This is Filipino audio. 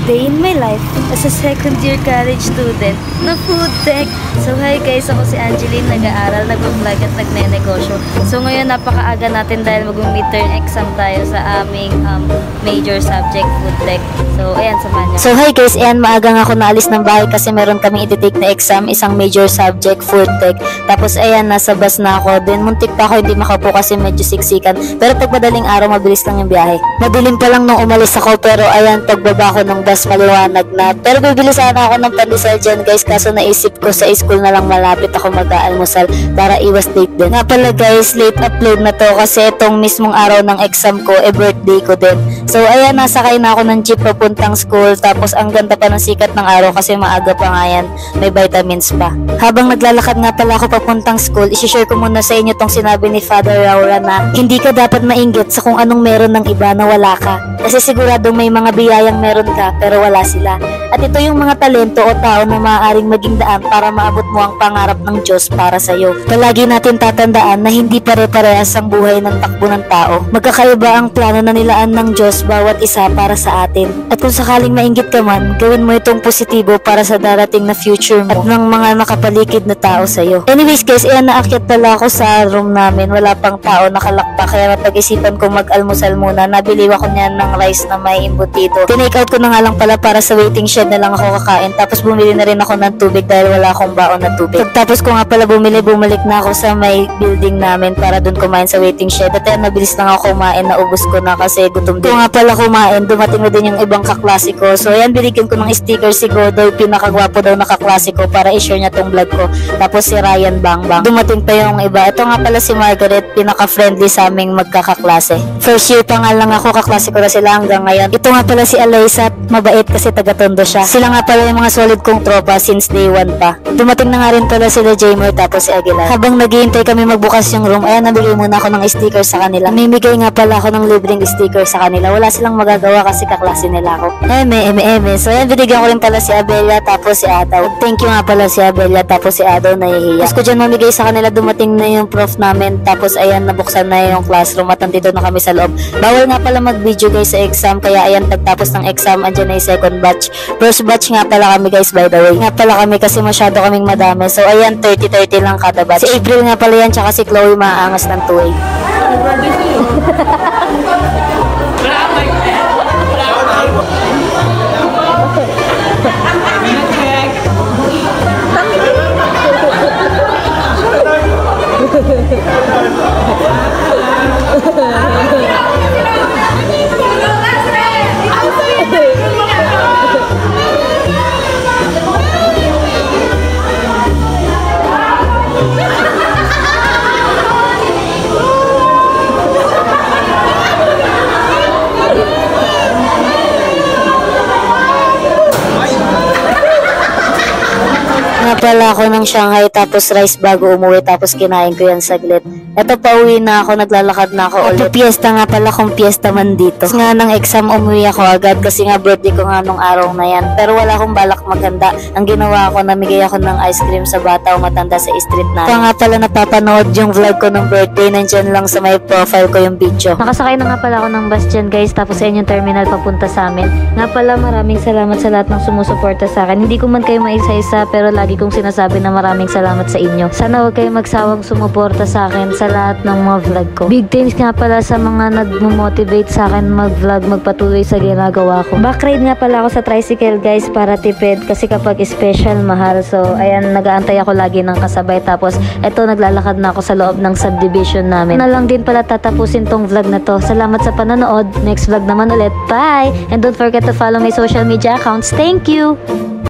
Day in my life as a second year college student na food tech. So hi guys, ako si Angeline, nag-aaral, nag-vlog at nagne-negosyo. So ngayon napakaaga natin dahil mag-midterm exam tayo sa aming major subject, food tech. So ayan, samahan niyo. So hi guys, ayan, maaga nga ako naalis ng bahay kasi meron kaming i-take na exam, isang major subject, food tech. Tapos ayan, nasa bus na ako. Then muntik pa ako hindi makaupo kasi medyo siksikan. Pero pag madaling araw, mabilis lang yung biyahe. Madilim pa lang nung umalis ako, pero ayan, pagbaba ko ng bus, maliwanag na. Pero bibili sana ako ng pandesal dyan guys, kaso naisip ko sa school na lang malapit ako mag-aalmusal para iwas late din. Nga pala guys, late upload na to kasi itong mismong araw ng exam ko, birthday ko din. So ayan, nasakay na ako ng jeep papuntang school, tapos ang ganda pa ng sikat ng araw kasi maaga pa nga yan, may vitamins pa. Habang naglalakad nga pala ako papuntang school, isishare ko muna sa inyo tong sinabi ni Father Raura na hindi ka dapat mainggit sa kung anong meron ng iba na wala ka. Kasi siguradong may mga biyayang meron ka pero wala sila. At ito yung mga talento o tao na maaaring maging daan para maabot mo ang pangarap ng Diyos para sa iyo. Palagi natin tatandaan na hindi pare-parehas ang buhay ng takbo ng tao. Magkakaiba ang plano na nilaan ng Diyos bawat isa para sa atin. At kung sakaling mainggit ka man, gawin mo itong positibo para sa darating na future mo at ng mga nakapaligid na tao sa iyo. Anyways guys, ayan, naakyat pala ako sa room namin. Wala pang tao, nakalakpa, kaya napag-isipan kong mag-almusal muna. Nabili ako niyan ng rice na may imbutido. Tinake out ko na nga lang pala para sa waiting shed na lang ako kakain. Tapos bumili na rin ako ng tubig dahil wala akong baon na tubig. Pagtapos ko nga pala bumalik na ako sa may building namin para dun kumain sa waiting shed. At ayan, mabilis lang ako kumain, naubos ko na kasi gutom din. Kung nga pala kumain, dumating na din yung ibang kaklase ko. So ayan, binigyan ko ng sticker si Godoy, pinakagwapo daw na kaklase ko para i-share niya tong vlog ko. Tapos si Ryan Bangbang. Dumating pa yung iba. Ito nga pala si Margaret, pinaka-friendly sa aming magkakaklase. First year pa nga lang ako, kaklase ko na sila hanggang ngayon. Ito nga pala si Alaysa, mabait kasi taga-Tondo siya. Sila nga pala yung mga solid kong tropa since day 1 pa. Dumating na nga rin pala sila Jamer tapos si Aguilar. Habang naghihintay kami magbukas yung room, ayan, nabigay muna ako ng sticker sa kanila. Mimigay nga pala ako ng libreng sticker sa kanila. Wala silang magagawa kasi kaklase nila ako. So ayan, binigyan ko rin pala si Abella tapos si Adaw. Thank you nga pala si Abella tapos si Adaw, nahihiya. Tapos ko dyan mamigay sa kanila, dumating na yung prof namin. Tapos ayan, nabuksan na yung classroom at nandito na kami sa loob. Bawal nga pala mag-video guys sa exam, kaya ayan, pagtapos ng exam, andyan na yung second batch. First batch nga pala kami guys, by the way. Nga pala kami kasi masyado kaming madami. So ayan, 30-30 lang kada batch. Si April nga pala yan, tsaka si Chloe maaangas ng 2A. Pala ako ng Shanghai tapos rice bago umuwi, tapos kinain ko yan saglit. Eto, pauwi na ako, naglalakad na ako ulit. Piesta nga pala kung piesta man dito. Tapos nga ng exam, umuwi ako agad kasi nga birthday ko nga nung araw na yan. Pero wala akong balak maghanda. Ang ginawa ko, namigay ako ng ice cream sa bata o matanda sa street na. Kaya nga pala napapanood yung vlog ko ng birthday, nandyan lang sa may profile ko yung video. Nakasakay na nga pala ako ng bus dyan guys, tapos yan yung terminal papunta sa amin. Nga pala, maraming salamat sa lahat ng sumusuporta sa akin. Hindi ko man kayo maisa-isa, pero lagi kong sinasabi na maraming salamat sa inyo. Sana huwag kayo magsawang sumuporta sa akin sa lahat ng mga vlog ko. Big thanks nga pala sa mga nagmo-motivate sa akin mag-vlog, magpatuloy sa ginagawa ko. Backride nga pala ako sa tricycle guys para tipid kasi kapag special mahal. So ayan, nag-aantay ako lagi ng kasabay. Tapos eto, naglalakad na ako sa loob ng subdivision namin. Na lang din pala tatapusin tong vlog na to. Salamat sa panonood. Next vlog naman ulit. Bye! And don't forget to follow my social media accounts. Thank you!